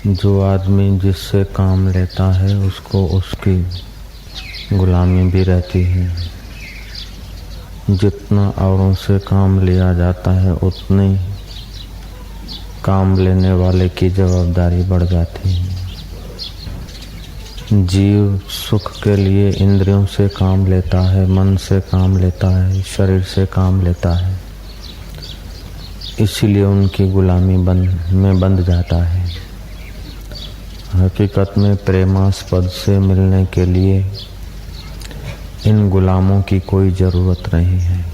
जो आदमी जिससे काम लेता है उसको उसकी गुलामी भी रहती है। जितना औरों से काम लिया जाता है उतनी काम लेने वाले की जवाबदारी बढ़ जाती है। जीव सुख के लिए इंद्रियों से काम लेता है, मन से काम लेता है, शरीर से काम लेता है, इसीलिए उनकी गुलामी में बंध जाता है। हकीकत में प्रेमास्पद से मिलने के लिए इन गुलामों की कोई जरूरत नहीं है।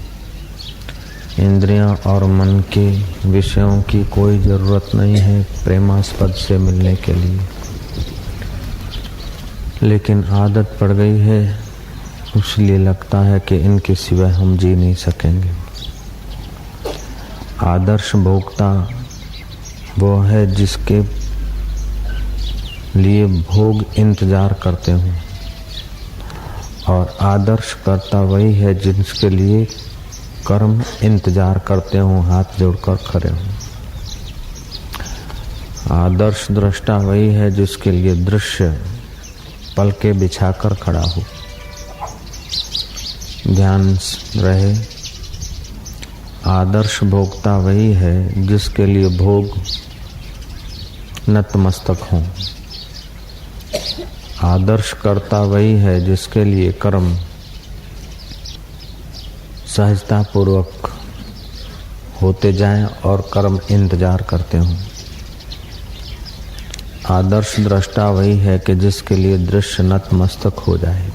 इंद्रियां और मन के विषयों की कोई जरूरत नहीं है प्रेमास्पद से मिलने के लिए, लेकिन आदत पड़ गई है, इसलिए लगता है कि इनके सिवाय हम जी नहीं सकेंगे। आदर्श भोक्ता वो है जिसके लिए भोग इंतजार करते हो, और आदर्श कर्ता वही है जिसके लिए कर्म इंतजार करते हो, हाथ जोड़कर खड़े हो। आदर्श दृष्टा वही है जिसके लिए दृश्य पलके बिछाकर खड़ा हो। ध्यान रहे, आदर्श भोक्ता वही है जिसके लिए भोग नतमस्तक हो। आदर्श कर्ता वही है जिसके लिए कर्म सहजता पूर्वक होते जाएं और कर्म इंतजार करते हों। आदर्श दृष्टा वही है कि जिसके लिए दृश्य नतमस्तक हो जाए।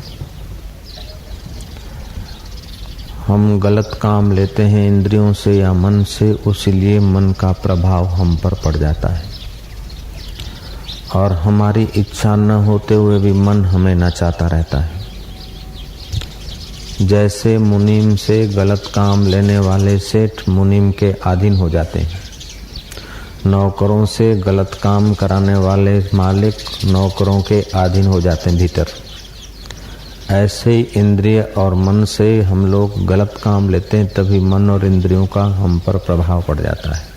हम गलत काम लेते हैं इंद्रियों से या मन से, उसीलिए मन का प्रभाव हम पर पड़ जाता है, और हमारी इच्छा न होते हुए भी मन हमें नचाता रहता है। जैसे मुनीम से गलत काम लेने वाले सेठ मुनीम के अधीन हो जाते हैं, नौकरों से गलत काम कराने वाले मालिक नौकरों के अधीन हो जाते हैं भीतर। ऐसे ही इंद्रिय और मन से हम लोग गलत काम लेते हैं, तभी मन और इंद्रियों का हम पर प्रभाव पड़ जाता है।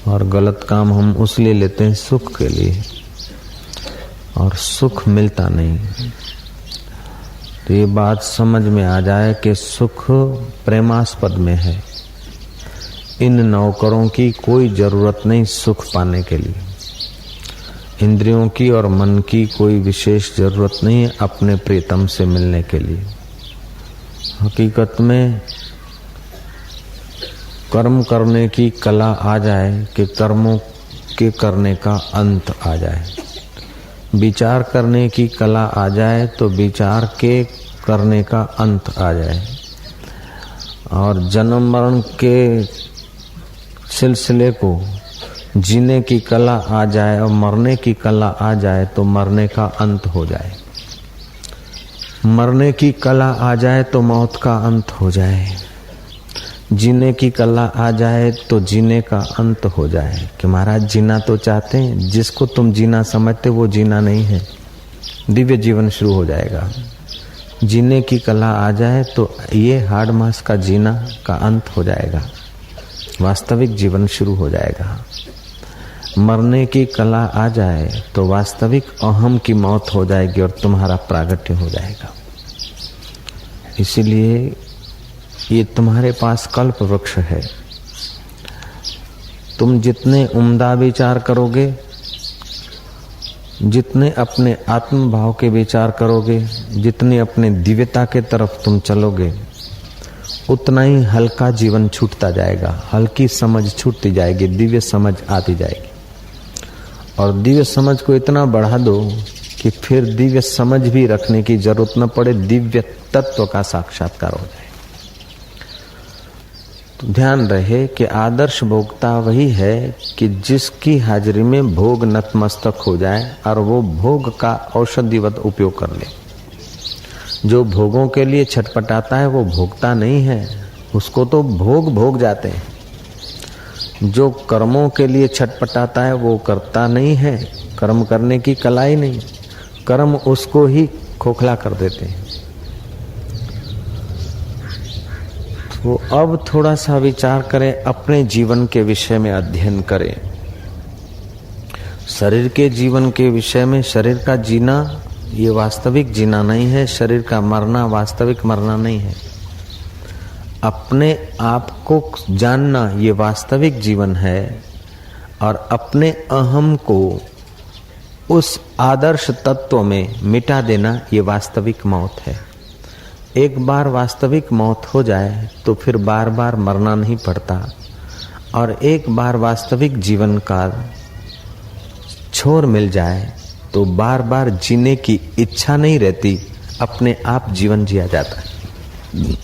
और गलत काम हम उसलिए लेते हैं सुख के लिए, और सुख मिलता नहीं। तो ये बात समझ में आ जाए कि सुख प्रेमास्पद में है। इन नौकरों की कोई जरूरत नहीं सुख पाने के लिए। इंद्रियों की और मन की कोई विशेष जरूरत नहीं है अपने प्रीतम से मिलने के लिए। हकीकत में कर्म करने की कला आ जाए कि कर्मों के करने का अंत आ जाए। विचार करने की कला आ जाए तो विचार के करने का अंत आ जाए। और जन्म मरण के सिलसिले को जीने की कला आ जाए और मरने की कला आ जाए तो मरने का अंत हो जाए। मरने की कला आ जाए तो मौत का अंत हो जाए। जीने की कला आ जाए तो जीने का अंत हो जाए। कि महाराज जीना तो चाहते हैं, जिसको तुम जीना समझते वो जीना नहीं है, दिव्य जीवन शुरू हो जाएगा। जीने की कला आ जाए तो ये हार्ड मास का जीना का अंत हो जाएगा, वास्तविक जीवन शुरू हो जाएगा। मरने की कला आ जाए तो वास्तविक अहम की मौत हो जाएगी और तुम्हारा प्रागट्य हो जाएगा। इसीलिए ये तुम्हारे पास कल्प वृक्ष है। तुम जितने उम्दा विचार करोगे, जितने अपने आत्म भाव के विचार करोगे, जितने अपने दिव्यता के तरफ तुम चलोगे, उतना ही हल्का जीवन छूटता जाएगा, हल्की समझ छूटती जाएगी, दिव्य समझ आती जाएगी। और दिव्य समझ को इतना बढ़ा दो कि फिर दिव्य समझ भी रखने की जरूरत न पड़े, दिव्य तत्व का साक्षात्कार हो जाए। तो ध्यान रहे कि आदर्श भोक्ता वही है कि जिसकी हाजिरी में भोग नतमस्तक हो जाए और वो भोग का औषधिवत उपयोग कर ले। जो भोगों के लिए छटपटाता है वो भोगता नहीं है, उसको तो भोग जाते हैं। जो कर्मों के लिए छटपटाता है वो करता नहीं है, कर्म करने की कला ही नहीं, कर्म उसको ही खोखला कर देते हैं। तो अब थोड़ा सा विचार करें, अपने जीवन के विषय में अध्ययन करें। शरीर के जीवन के विषय में शरीर का जीना ये वास्तविक जीना नहीं है, शरीर का मरना वास्तविक मरना नहीं है। अपने आप को जानना ये वास्तविक जीवन है और अपने अहम को उस आदर्श तत्व में मिटा देना ये वास्तविक मौत है। एक बार वास्तविक मौत हो जाए तो फिर बार बार मरना नहीं पड़ता और एक बार वास्तविक जीवन का छोर मिल जाए तो बार बार जीने की इच्छा नहीं रहती, अपने आप जीवन जिया जाता है।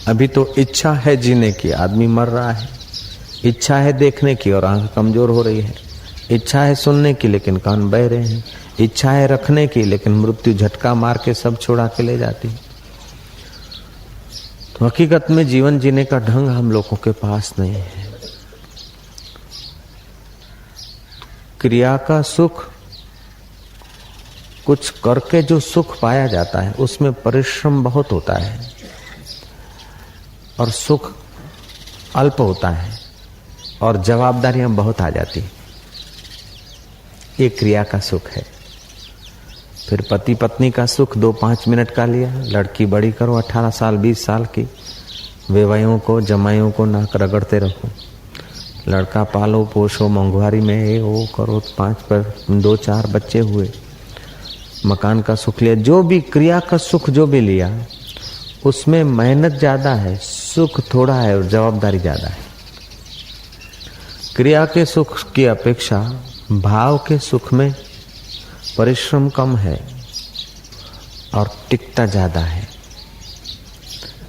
अभी तो इच्छा है जीने की, आदमी मर रहा है। इच्छा है देखने की और आंख कमजोर हो रही है। इच्छा है सुनने की लेकिन कान बह रहे हैं। इच्छा है रखने की लेकिन मृत्यु झटका मार के सब छोड़ा के ले जाती। तो हकीकत में जीवन जीने का ढंग हम लोगों के पास नहीं है। क्रिया का सुख, कुछ करके जो सुख पाया जाता है उसमें परिश्रम बहुत होता है और सुख अल्प होता है और जवाबदारियां बहुत आ जाती। ये क्रिया का सुख है। फिर पति पत्नी का सुख 2-5 मिनट का लिया, लड़की बड़ी करो 18 साल 20 साल की, वेवाइयों को जमाइयों को नाक रगड़ते रखो, लड़का पालो पोषो, मंगवारी में ये वो करो, 5 पर 2-4 बच्चे हुए, मकान का सुख लिया। जो भी क्रिया का सुख जो भी लिया उसमें मेहनत ज्यादा है, सुख थोड़ा है और जवाबदारी ज्यादा है। क्रिया के सुख की अपेक्षा भाव के सुख में परिश्रम कम है और टिकता ज्यादा है।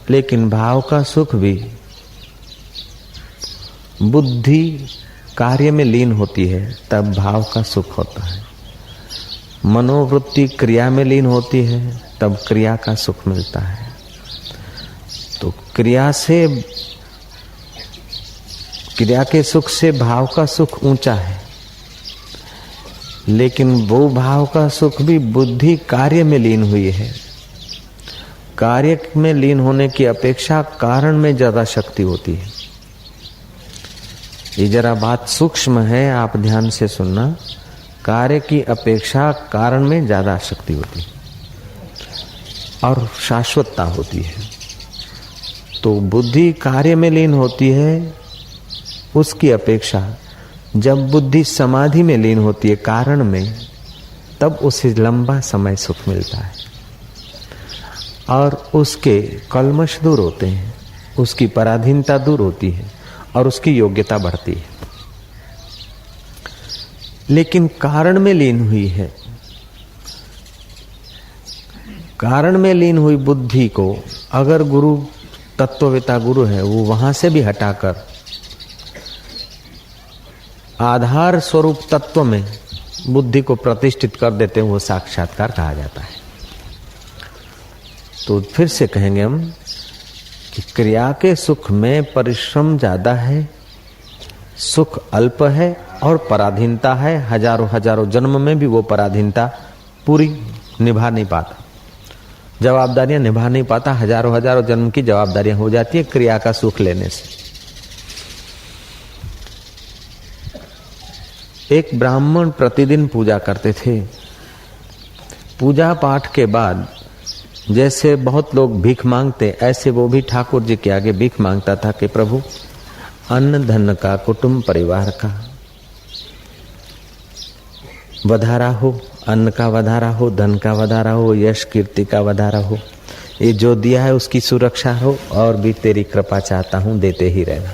लेकिन भाव का सुख भी बुद्धि कार्य में लीन होती है तब भाव का सुख होता है। मनोवृत्ति क्रिया में लीन होती है तब क्रिया का सुख मिलता है। तो क्रिया के सुख से भाव का सुख ऊंचा है, लेकिन वो भाव का सुख भी बुद्धि कार्य में लीन हुई है। कार्य में लीन होने की अपेक्षा कारण में ज्यादा शक्ति होती है। ये जरा बात सूक्ष्म है, आप ध्यान से सुनना। कार्य की अपेक्षा कारण में ज्यादा शक्ति होती है और शाश्वतता होती है। तो बुद्धि कार्य में लीन होती है, उसकी अपेक्षा जब बुद्धि समाधि में लीन होती है कारण में, तब उसे लंबा समय सुख मिलता है और उसके कल्मश दूर होते हैं, उसकी पराधीनता दूर होती है और उसकी योग्यता बढ़ती है। लेकिन कारण में लीन हुई है, कारण में लीन हुई बुद्धि को अगर गुरु तत्ववेता गुरु है वो वहां से भी हटाकर आधार स्वरूप तत्व में बुद्धि को प्रतिष्ठित कर देते हैं, वो साक्षात्कार कहा जाता है। तो फिर से कहेंगे हम कि क्रिया के सुख में परिश्रम ज्यादा है, सुख अल्प है और पराधीनता है। हजारों जन्म में भी वो पराधीनता पूरी निभा नहीं पाता, जवाबदारियां निभा नहीं पाता। हजारों जन्म की जवाबदारियां हो जाती है क्रिया का सुख लेने से। एक ब्राह्मण प्रतिदिन पूजा करते थे। पूजा पाठ के बाद जैसे बहुत लोग भीख मांगते, ऐसे वो भी ठाकुर जी के आगे भीख मांगता था कि प्रभु अन्न धन का, कुटुंब परिवार का वधारा हो, अन्न का वधारा हो, धन का वधारा हो, यश कीर्ति का वधारा हो, ये जो दिया है उसकी सुरक्षा हो और भी तेरी कृपा चाहता हूं, देते ही रहना।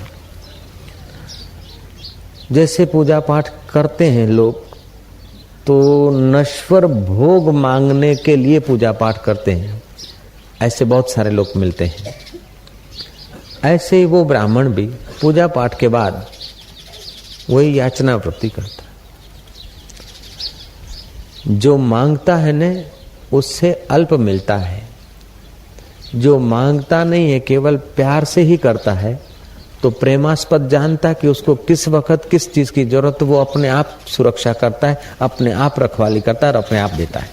जैसे पूजा पाठ करते हैं लोग तो नश्वर भोग मांगने के लिए पूजा पाठ करते हैं, ऐसे बहुत सारे लोग मिलते हैं। ऐसे ही वो ब्राह्मण भी पूजा पाठ के बाद वही याचना वृत्ति करता है। जो मांगता है न उससे अल्प मिलता है, जो मांगता नहीं है केवल प्यार से ही करता है तो प्रेमास्पद जानता कि उसको किस वक्त किस चीज की जरूरत, वो अपने आप सुरक्षा करता है, अपने आप रखवाली करता है और अपने आप देता है।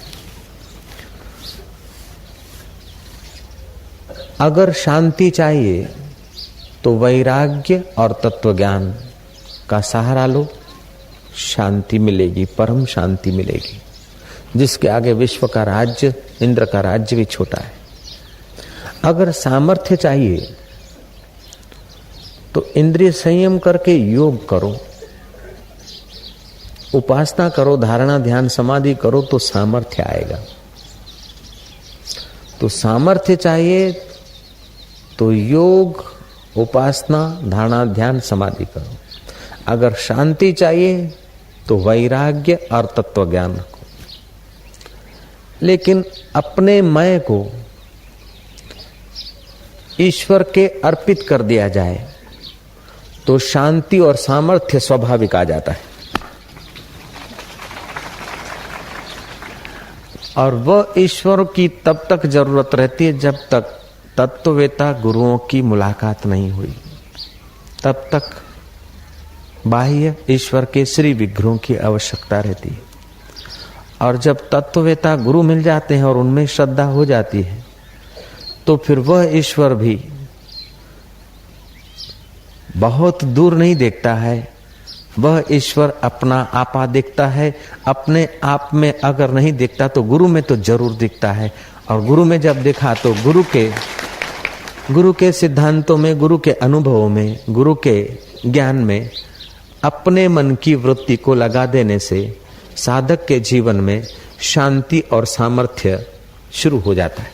अगर शांति चाहिए तो वैराग्य और तत्व ज्ञान का सहारा लो शांति मिलेगी, परम शांति मिलेगी, जिसके आगे विश्व का राज्य, इंद्र का राज्य भी छोटा है। अगर सामर्थ्य चाहिए तो इंद्रिय संयम करके योग करो, उपासना करो, धारणा ध्यान समाधि करो तो सामर्थ्य आएगा। तो सामर्थ्य चाहिए तो योग, उपासना, धारणा ध्यान समाधि करो। अगर शांति चाहिए तो वैराग्य और तत्व ज्ञान रखो। लेकिन अपने मैं को ईश्वर के अर्पित कर दिया जाए तो शांति और सामर्थ्य स्वाभाविक आ जाता है। और वह ईश्वर की तब तक जरूरत रहती है जब तक तत्ववेता गुरुओं की मुलाकात नहीं हुई, तब तक बाह्य ईश्वर के श्री विग्रहों की आवश्यकता रहती है। और जब तत्ववेता गुरु मिल जाते हैं और उनमें श्रद्धा हो जाती है तो फिर वह ईश्वर भी बहुत दूर नहीं देखता है, वह ईश्वर अपना आपा देखता है। अपने आप में अगर नहीं देखता तो गुरु में तो जरूर दिखता है। और गुरु में जब देखा तो गुरु के सिद्धांतों में, गुरु के अनुभवों में, गुरु के ज्ञान में अपने मन की वृत्ति को लगा देने से साधक के जीवन में शांति और सामर्थ्य शुरू हो जाता है।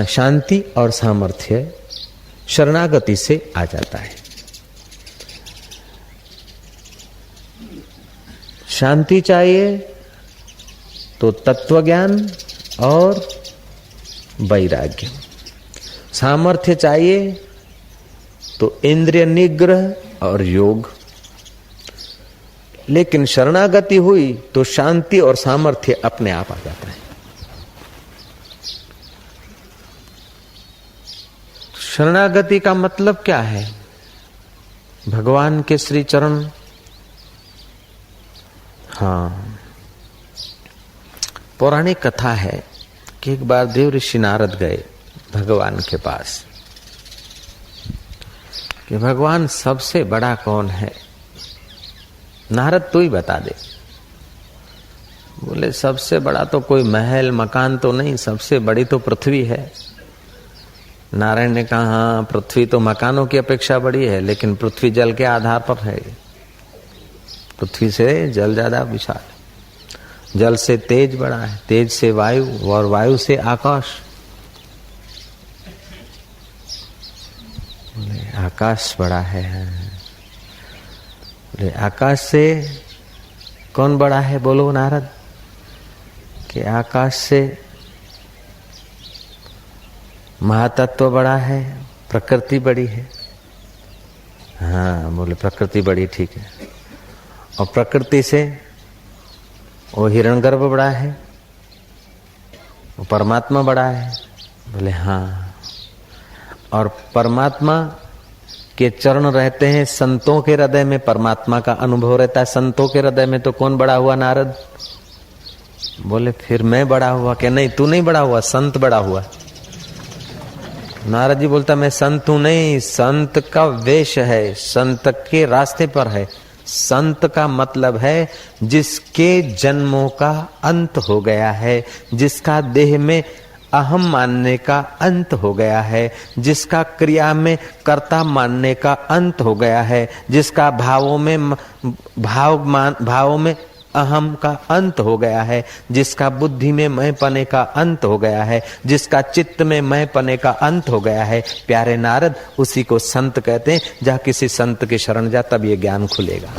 शांति और सामर्थ्य शरणागति से आ जाता है। शांति चाहिए तो तत्वज्ञान और वैराग्य, सामर्थ्य चाहिए तो इंद्रिय निग्रह और योग। लेकिन शरणागति हुई तो शांति और सामर्थ्य अपने आप आ जाता है। शरणागति का मतलब क्या है? भगवान के श्री चरण। हाँ, पौराणिक कथा है कि एक बार देव ऋषि नारद गए भगवान के पास कि भगवान सबसे बड़ा कौन है? नारद तू ही बता दे। बोले सबसे बड़ा तो कोई महल मकान तो नहीं, सबसे बड़ी तो पृथ्वी है। नारायण ने कहा हाँ, पृथ्वी तो मकानों की अपेक्षा बड़ी है, लेकिन पृथ्वी जल के आधार पर है। पृथ्वी से जल ज्यादा विशाल, जल से तेज बड़ा है, तेज से वायु और वायु से आकाश। आकाश बड़ा है। आकाश से कौन बड़ा है? बोलो नारद। कि आकाश से महातत्व बड़ा है, प्रकृति बड़ी है। हाँ बोले प्रकृति बड़ी, ठीक है। और प्रकृति से वो हिरण्यगर्भ बड़ा है, वो परमात्मा बड़ा है। बोले हाँ। और परमात्मा के चरण रहते हैं संतों के हृदय में, परमात्मा का अनुभव रहता है संतों के हृदय में। तो कौन बड़ा हुआ नारद? बोले फिर मैं बड़ा हुआ। क्या नहीं, तू नहीं बड़ा हुआ, संत बड़ा हुआ। नारद जी बोलता मैं संत हूं नहीं, संत का वेश है, संत के रास्ते पर है। संत का मतलब है जिसके जन्मों का अंत हो गया है, जिसका देह में अहम मानने का अंत हो गया है, जिसका क्रिया में कर्ता मानने का अंत हो गया है, जिसका भावों में अहम का अंत हो गया है, जिसका बुद्धि में मैं पने का अंत हो गया है, जिसका चित्त में मैं पने का अंत हो गया है। प्यारे नारद, उसी को संत कहते हैं। जहाँ किसी संत के शरण जा तब ये ज्ञान खुलेगा।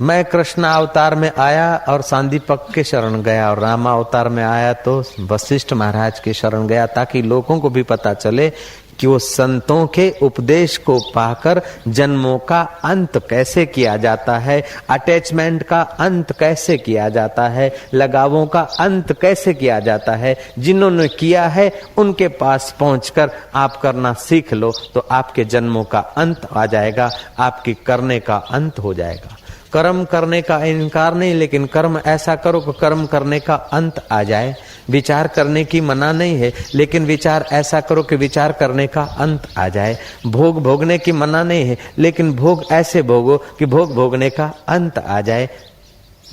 मैं कृष्ण अवतार में आया और सांदीपक के शरण गया, और रामा अवतार में आया तो वशिष्ठ महाराज के शरण गया, ताकि लोगों को भी पता चले कि वो संतों के उपदेश को पाकर जन्मों का अंत कैसे किया जाता है, अटैचमेंट का अंत कैसे किया जाता है, लगावों का अंत कैसे किया जाता है। जिन्होंने किया है उनके पास पहुंचकर आप करना सीख लो तो आपके जन्मों का अंत आ जाएगा, आपकी करने का अंत हो जाएगा। कर्म करने का इनकार नहीं, लेकिन कर्म ऐसा करो कि कर्म करने का अंत आ जाए। विचार करने की मना नहीं है, लेकिन विचार ऐसा करो कि विचार करने का अंत आ जाए। भोग भोगने की मना नहीं है, लेकिन भोग ऐसे भोगो कि भोग भोगने का अंत आ जाए,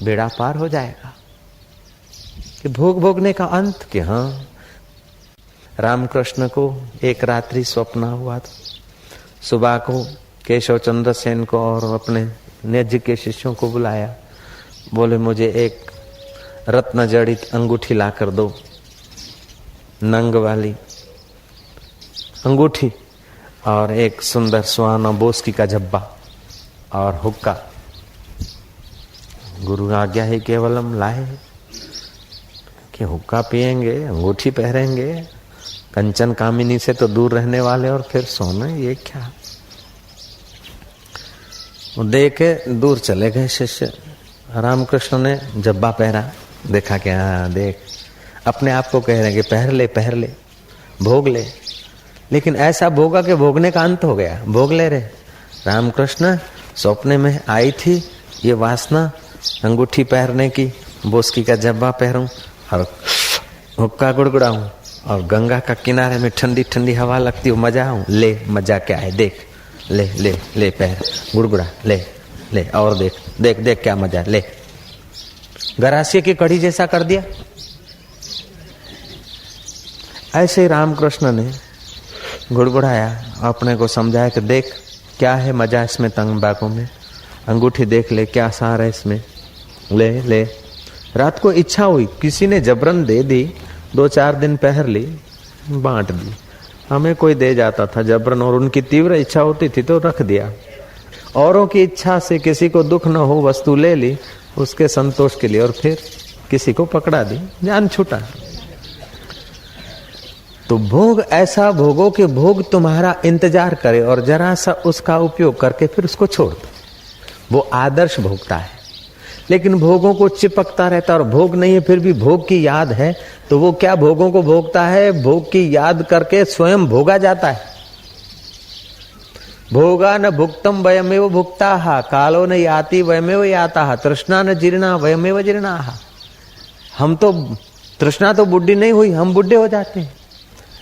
बेड़ा पार हो जाएगा। कि भोग भोगने का अंत, कि हाँ, रामकृष्ण को एक रात्रि स्वप्न हुआ था। सुबह को केशव चंद्र सेन को और अपने निज के शिष्यों को बुलाया। बोले मुझे एक रत्न जड़ित अंगूठी ला कर दो, नंग वाली अंगूठी, और एक सुंदर सुहाना बोस्की का झब्बा और हुक्का। गुरु आज्ञा ही केवलम लाए कि हुक्का पिएंगे, अंगूठी पहनेंगे, कंचन कामिनी से तो दूर रहने वाले, और फिर सोना, ये क्या। वो देखे दूर चले गए शिष्य। रामकृष्ण ने जब्बा पहना, देखा कि हाँ देख, अपने आप को कह रहे हैं कि पहर ले पहर ले, भोग ले, लेकिन ऐसा भोगा कि भोगने का अंत हो गया। भोग ले रहे। रामकृष्ण सपने में आई थी ये वासना अंगूठी पहनने की, बोस्की का जब्बा पहनूं और हुक्का गुड़गुड़ाऊं, और गंगा का किनारे में ठंडी ठंडी हवा लगती हो, मजा आऊं। ले, मजा क्या है देख, ले ले ले पहर, गुड़गुड़ा, ले ले, और देख देख देख क्या मजा है, ले। गरासिए की कड़ी जैसा कर दिया। ऐसे ही रामकृष्ण ने गुड़गुड़ाया, अपने को समझाया कि देख क्या है मजा इसमें, तंबाकू में, अंगूठी देख ले क्या सार है इसमें, ले ले। रात को इच्छा हुई, किसी ने जबरन दे दी, 2-4 दिन पहर ली, बांट दी। हमें कोई दे जाता था जबरन, और उनकी तीव्र इच्छा होती थी तो रख दिया। औरों की इच्छा से किसी को दुख न हो, वस्तु ले ली उसके संतोष के लिए, और फिर किसी को पकड़ा दी, जान छूटा। तो भोग ऐसा भोगो कि भोग तुम्हारा इंतजार करे, और जरा सा उसका उपयोग करके फिर उसको छोड़ दो। वो आदर्श भोगता है। लेकिन भोगों को चिपकता रहता, और भोग नहीं है फिर भी भोग की याद है, तो वो क्या भोगों को भोगता है, भोग की याद करके स्वयं भोगा जाता है। भोगा न भुक्तम वयमेव भुक्ता, कालो न याति वयमेव याता, तृष्णा न जीर्णा वयमेव जीर्णा। हम तो, तृष्णा तो बुढ़ी नहीं हुई, हम बुढ़े हो जाते हैं।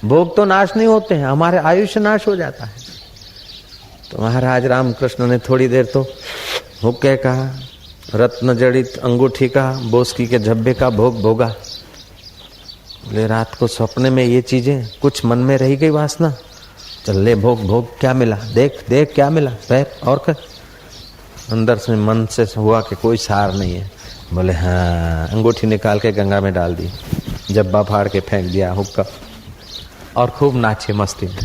भोग तो नाश नहीं होते हैं, हमारे आयुष्य नाश हो जाता है। तो महाराज रामकृष्ण ने थोड़ी देर तो हुक्के का, रत्न जड़ित अंगूठी का, बोस्की के झब्बे का भोग भोगा। बोले रात को सपने में ये चीजें कुछ मन में रही गई वासना, चल ले भोग भोग, क्या मिला देख देख क्या मिला, पैर और कर। अंदर से मन से हुआ कि कोई सार नहीं है। बोले हाँ, अंगूठी निकाल के गंगा में डाल दी, जब्बा फाड़ के फेंक दिया हुक्का, और खूब नाचे मस्ती में।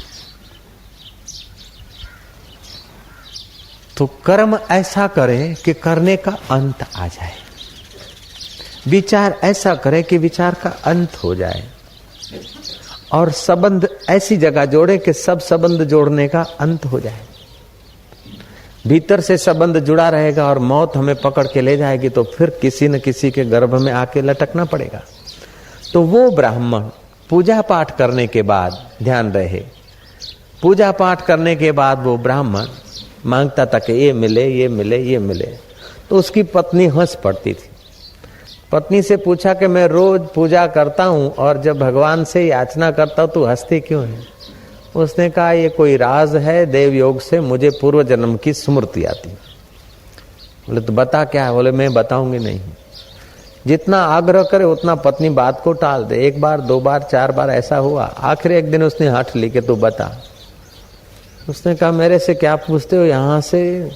तो कर्म ऐसा करे कि करने का अंत आ जाए, विचार ऐसा करे कि विचार का अंत हो जाए, और संबंध ऐसी जगह जोड़े कि सब संबंध जोड़ने का अंत हो जाए। भीतर से संबंध जुड़ा रहेगा और मौत हमें पकड़ के ले जाएगी तो फिर किसी न किसी के गर्भ में आके लटकना पड़ेगा। तो वो ब्राह्मण पूजा पाठ करने के बाद, ध्यान रहे, पूजा पाठ करने के बाद वो ब्राह्मण मांगता था कि ये मिले ये मिले ये मिले। तो उसकी पत्नी हंस पड़ती थी। पत्नी से पूछा कि मैं रोज पूजा करता हूँ और जब भगवान से याचना करता हूँ तो हंसती क्यों है? उसने कहा ये कोई राज है, देव योग से मुझे पूर्व जन्म की स्मृति आती। बोले तो बता क्या है? बोले मैं बताऊंगी नहीं। जितना आग्रह करे उतना पत्नी बात को टाल दे। 1 बार 2 बार 4 बार ऐसा हुआ। आखिर एक दिन उसने हठ ली कि तू बता। उसने कहा मेरे से क्या पूछते हो? यहाँ से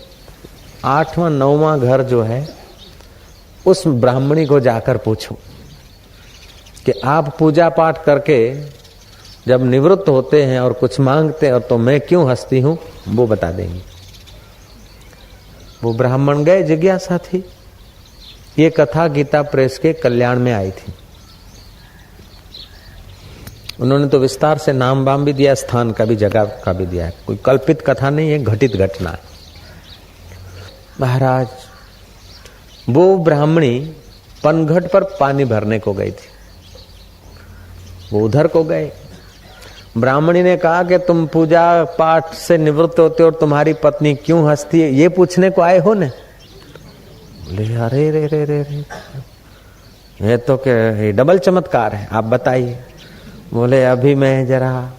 8वां 9वां घर जो है उस ब्राह्मणी को जाकर पूछो कि आप पूजा पाठ करके जब निवृत्त होते हैं और कुछ मांगते हैं तो मैं क्यों हंसती हूं, वो बता देंगी। वो ब्राह्मण गए, जिज्ञासा थी। ये कथा गीता प्रेस के कल्याण में आई थी। उन्होंने तो विस्तार से नाम वाम भी दिया, स्थान का भी, जगह का भी दिया है। कोई कल्पित कथा नहीं है, घटित घटना है। महाराज वो ब्राह्मणी पनघट पर पानी भरने को गई थी। वो उधर को गए। ब्राह्मणी ने कहा कि तुम पूजा पाठ से निवृत्त होते हो और तुम्हारी पत्नी क्यों हंसती है, ये पूछने को आए हो न? बोले अरे रे रे रे रे, ये तो क्या डबल चमत्कार है, आप बताइए। बोले अभी मैं जरा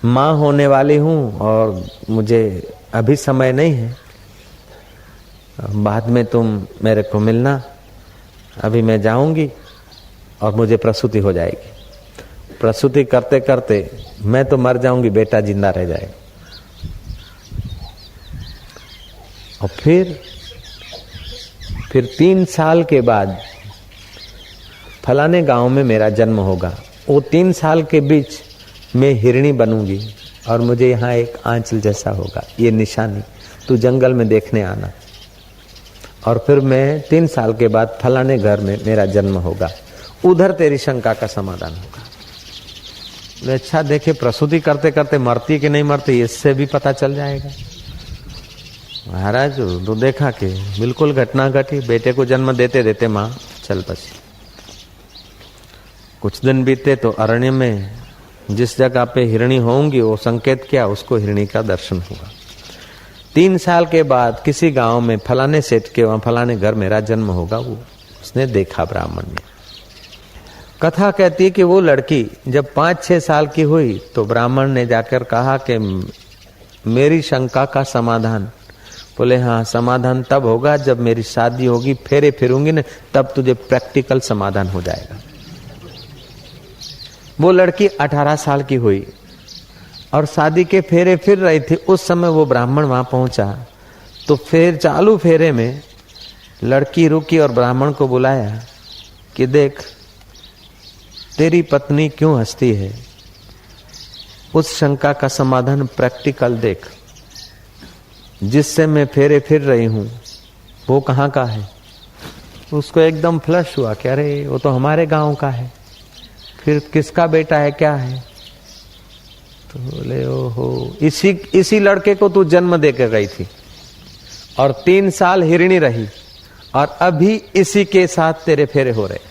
माँ होने वाली हूँ और मुझे अभी समय नहीं है, बाद में तुम मेरे को मिलना, अभी मैं जाऊंगी और मुझे प्रसूति हो जाएगी। प्रसूति करते करते मैं तो मर जाऊंगी, बेटा जिंदा रह जाएगा। और फिर 3 साल के बाद फलाने गांव में मेरा जन्म होगा। वो 3 साल के बीच मैं हिरणी बनूंगी और मुझे यहाँ एक आंचल जैसा होगा, ये निशानी, तू जंगल में देखने आना। और फिर मैं 3 साल के बाद फलाने घर में मेरा जन्म होगा, उधर तेरी शंका का समाधान होगा। अच्छा देखे प्रसूति करते करते मरती कि नहीं मरती, इससे भी पता चल जाएगा। महाराज तो देखा कि बिल्कुल घटना घटी। बेटे को जन्म देते देते माँ चल बसी। कुछ दिन बीते तो अरण्य में जिस जगह पे हिरणी होंगी वो संकेत किया, उसको हिरणी का दर्शन हुआ। 3 साल के बाद किसी गांव में फलाने सेठ के वहां फलाने घर मेरा जन्म होगा, वो उसने देखा ब्राह्मण ने। कथा कहती है कि वो लड़की जब 5-6 साल की हुई तो ब्राह्मण ने जाकर कहा कि मेरी शंका का समाधान। बोले हाँ, समाधान तब होगा जब मेरी शादी होगी, फेरे फिरूंगी न, तब तुझे प्रैक्टिकल समाधान हो जाएगा। वो लड़की 18 साल की हुई और शादी के फेरे फिर रही थी। उस समय वो ब्राह्मण वहां पहुंचा तो फिर चालू फेरे में लड़की रुकी और ब्राह्मण को बुलाया कि देख तेरी पत्नी क्यों हंसती है, उस शंका का समाधान प्रैक्टिकल देख। जिससे मैं फेरे फिर रही हूं वो कहाँ का है। उसको एकदम फ्लश हुआ कि अरे वो तो हमारे गांव का है, फिर किसका बेटा है, क्या है। तो बोले ओहो, इसी लड़के को तू जन्म देकर गई थी और 3 साल हिरणी रही और अभी इसी के साथ तेरे फेरे हो रहे।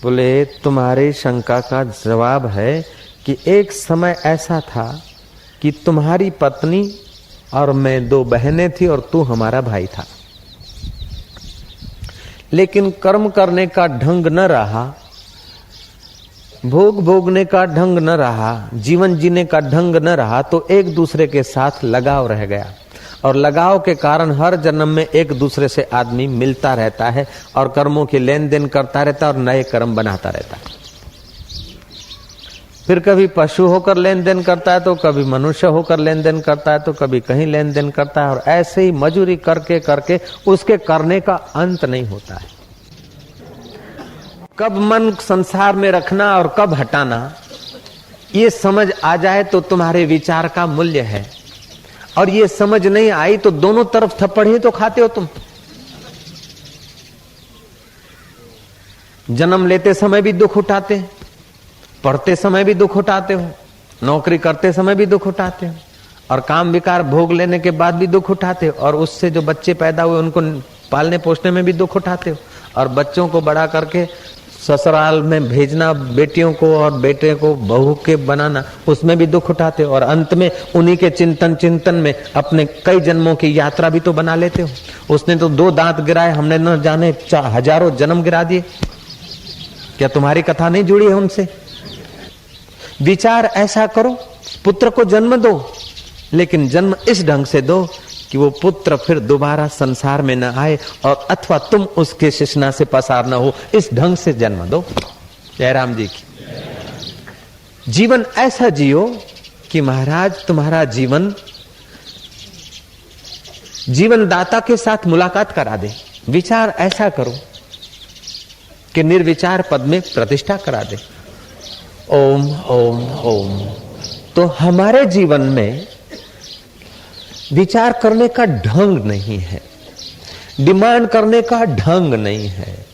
बोले तुम्हारी शंका का जवाब है कि एक समय ऐसा था कि तुम्हारी पत्नी और मैं 2 बहनें थी और तू हमारा भाई था, लेकिन कर्म करने का ढंग न रहा, भोग भोगने का ढंग न रहा, जीवन जीने का ढंग न रहा, तो एक दूसरे के साथ लगाव रह गया। और लगाव के कारण हर जन्म में एक दूसरे से आदमी मिलता रहता है और कर्मों की लेन देन करता रहता है और नए कर्म बनाता रहता है। फिर कभी पशु होकर लेन देन करता है, तो कभी मनुष्य होकर लेन देन करता है, तो कभी कहीं लेन देन करता है। और ऐसे ही मजूरी करके करके उसके करने का अंत नहीं होता है। कब मन संसार में रखना और कब हटाना, ये समझ आ जाए तो तुम्हारे विचार का मूल्य है। और ये समझ नहीं आई तो दोनों तरफ थप्पड़ ही तो खाते हो तुम। जन्म लेते समय भी दुख उठाते हैं, पढ़ते समय भी दुख उठाते हो, नौकरी करते समय भी दुख उठाते हो, और काम विकार भोग लेने के बाद भी दुख उठाते हो, और उससे जो बच्चे पैदा हुए उनको पालने पोषने में भी दुख उठाते हो, और बच्चों को बड़ा करके ससुराल में भेजना, बेटियों को और बेटे को बहू के बनाना, उसमें भी दुख उठाते हो। और अंत में उन्हीं के चिंतन में अपने कई जन्मों की यात्रा भी तो बना लेते हो। उसने तो 2 दांत गिराए, हमने न जाने हजारों जन्म गिरा दिए। क्या तुम्हारी कथा नहीं जुड़ी है उनसे? विचार ऐसा करो, पुत्र को जन्म दो, लेकिन जन्म इस ढंग से दो कि वो पुत्र फिर दोबारा संसार में न आए, और अथवा तुम उसके शिश्ना से पसार न हो, इस ढंग से जन्म दो। जयराम जी की। जीवन ऐसा जियो कि महाराज तुम्हारा जीवन दाता के साथ मुलाकात करा दे। विचार ऐसा करो कि निर्विचार पद में प्रतिष्ठा करा दे। ओम ओम ओम। तो हमारे जीवन में विचार करने का ढंग नहीं है, डिमांड करने का ढंग नहीं है,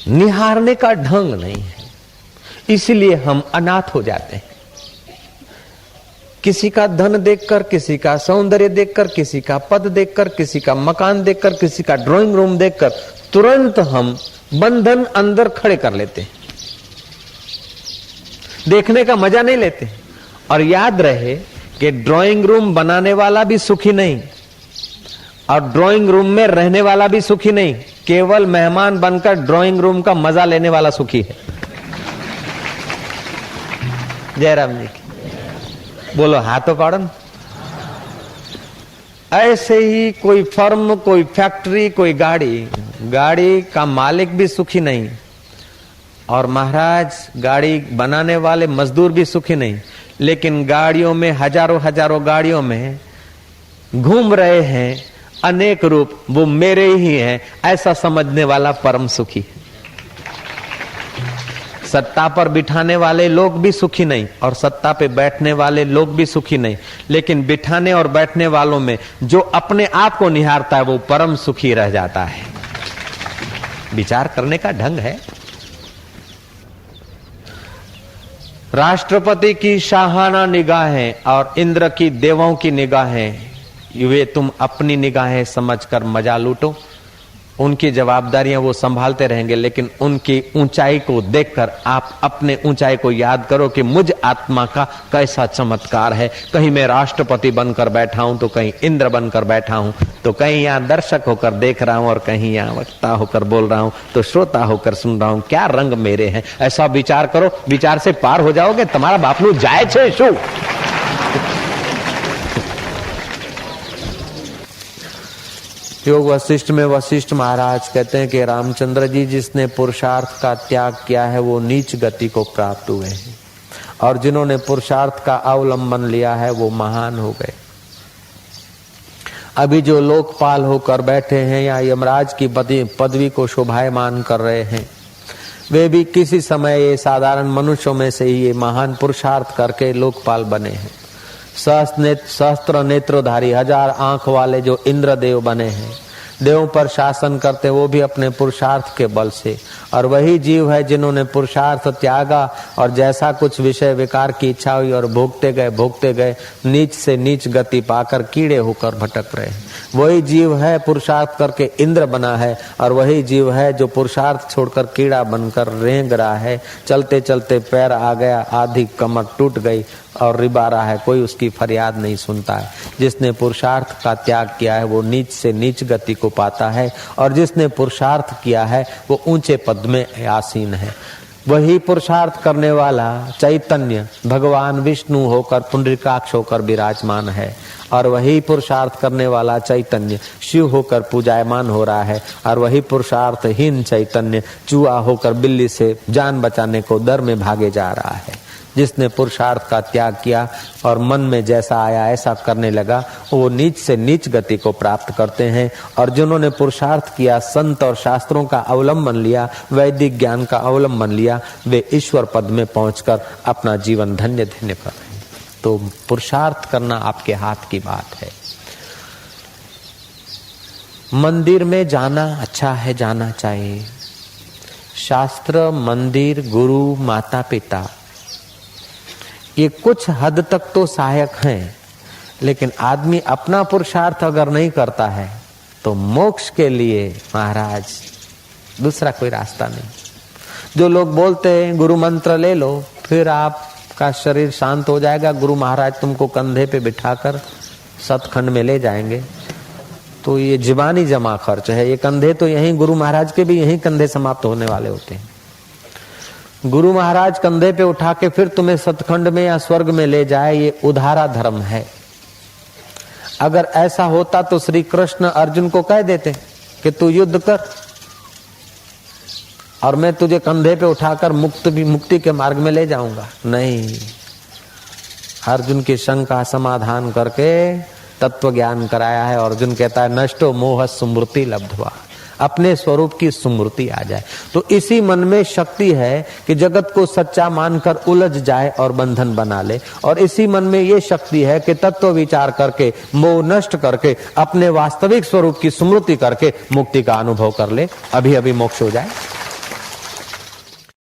निहारने का ढंग नहीं है, इसलिए हम अनाथ हो जाते हैं। किसी का धन देखकर, किसी का सौंदर्य देखकर, किसी का पद देखकर, किसी का मकान देखकर, किसी का ड्राइंग रूम देखकर तुरंत हम बंधन अंदर खड़े कर लेते हैं, देखने का मजा नहीं लेते। और याद रहे कि ड्राइंग रूम बनाने वाला भी सुखी नहीं और ड्राइंग रूम में रहने वाला भी सुखी नहीं, केवल मेहमान बनकर ड्राइंग रूम का मजा लेने वाला सुखी है। जयराम जी की बोलो, हाथों पाड़ो। ऐसे ही कोई फर्म, कोई फैक्ट्री, कोई गाड़ी का मालिक भी सुखी नहीं, और महाराज गाड़ी बनाने वाले मजदूर भी सुखी नहीं, लेकिन गाड़ियों में हजारों गाड़ियों में घूम रहे हैं अनेक रूप, वो मेरे ही हैं ऐसा समझने वाला परम सुखी है। सत्ता पर बिठाने वाले लोग भी सुखी नहीं और सत्ता पे बैठने वाले लोग भी सुखी नहीं, लेकिन बिठाने और बैठने वालों में जो अपने आप को निहारता है वो परम सुखी रह जाता है। विचार करने का ढंग है। राष्ट्रपति की शाहाना निगाहें और इंद्र की देवों की निगाहें, वे तुम अपनी निगाहें समझकर मजा लूटो। उनकी जवाबदारियां वो संभालते रहेंगे, लेकिन उनकी ऊंचाई को देखकर आप अपने ऊंचाई को याद करो कि मुझ आत्मा का कैसा चमत्कार है। कहीं मैं राष्ट्रपति बनकर बैठा हूं, तो कहीं इंद्र बनकर बैठा हूं, तो कहीं यहाँ दर्शक होकर देख रहा हूं, और कहीं यहाँ वक्ता होकर बोल रहा हूं, तो श्रोता होकर सुन रहा हूं। क्या रंग मेरे हैं, ऐसा विचार करो। विचार से पार हो जाओगे। तुम्हारा बापलू जाए छे शू। योग वशिष्ठ में वशिष्ठ महाराज कहते हैं कि रामचंद्र जी जिसने पुरुषार्थ का त्याग किया है वो नीच गति को प्राप्त हुए हैं, और जिन्होंने पुरुषार्थ का अवलंबन लिया है वो महान हो गए। अभी जो लोकपाल होकर बैठे हैं या यमराज की पदवी को शोभायमान कर रहे हैं, वे भी किसी समय ये साधारण मनुष्यों में से ही ये महान पुरुषार्थ करके लोकपाल बने हैं। सहस्त्र नेत्रधारी, 1000 आंख वाले जो इंद्रदेव बने हैं, देवों पर शासन करते, वो भी अपने पुरुषार्थ के बल से। और वही जीव है जिन्होंने पुरुषार्थ त्यागा और जैसा कुछ विषय विकार की इच्छा हुई और भोगते गए नीच से नीच गति पाकर कीड़े होकर भटक रहे हैं। वही जीव है पुरुषार्थ करके इंद्र बना है, और वही जीव है जो पुरुषार्थ छोड़कर कीड़ा बनकर रेंग रहा है। चलते चलते पैर आ गया, आधी कमर टूट गई और रिबा रहा है, कोई उसकी फरियाद नहीं सुनता है। जिसने पुरुषार्थ का त्याग किया है वो नीच से नीच गति को पाता है, और जिसने पुरुषार्थ किया है वो ऊंचे पद में आसीन है। वही पुरुषार्थ करने वाला चैतन्य भगवान विष्णु होकर पुंडरीकाक्ष होकर विराजमान है, और वही पुरुषार्थ करने वाला चैतन्य शिव होकर पूजायमान हो रहा है, और वही पुरुषार्थहीन चैतन्य चूहा होकर बिल्ली से जान बचाने को दर में भागे जा रहा है। जिसने पुरुषार्थ का त्याग किया और मन में जैसा आया ऐसा करने लगा, वो नीच से नीच गति को प्राप्त करते हैं। और जिन्होंने पुरुषार्थ किया, संत और शास्त्रों का अवलंबन लिया, वैदिक ज्ञान का अवलंबन लिया, वे ईश्वर पद में पहुंचकर अपना जीवन धन्य धन्य कर रहे हैं। तो पुरुषार्थ करना आपके हाथ की बात है। मंदिर में जाना अच्छा है, जाना चाहिए। शास्त्र, मंदिर, गुरु, माता पिता ये कुछ हद तक तो सहायक हैं, लेकिन आदमी अपना पुरुषार्थ अगर नहीं करता है तो मोक्ष के लिए महाराज दूसरा कोई रास्ता नहीं। जो लोग बोलते हैं गुरु मंत्र ले लो फिर आपका शरीर शांत हो जाएगा, गुरु महाराज तुमको कंधे पे बिठाकर सतखंड में ले जाएंगे, तो ये जीवानी जमा खर्च है। ये कंधे तो यहीं गुरु महाराज के भी यहीं कंधे समाप्त होने वाले होते हैं। गुरु महाराज कंधे पे उठा के फिर तुम्हें सतखंड में या स्वर्ग में ले जाए, ये उधारा धर्म है। अगर ऐसा होता तो श्री कृष्ण अर्जुन को कह देते कि तू युद्ध कर और मैं तुझे कंधे पे उठाकर मुक्ति के मार्ग में ले जाऊंगा। नहीं, अर्जुन की शंका समाधान करके तत्व ज्ञान कराया है। अर्जुन कहता है नष्टो मोह स्मृति लब्ध्वा, अपने स्वरूप की स्मृति आ जाए। तो इसी मन में शक्ति है कि जगत को सच्चा मानकर उलझ जाए और बंधन बना ले, और इसी मन में ये शक्ति है कि तत्व विचार करके मोह नष्ट करके अपने वास्तविक स्वरूप की स्मृति करके मुक्ति का अनुभव कर ले, अभी अभी मोक्ष हो जाए।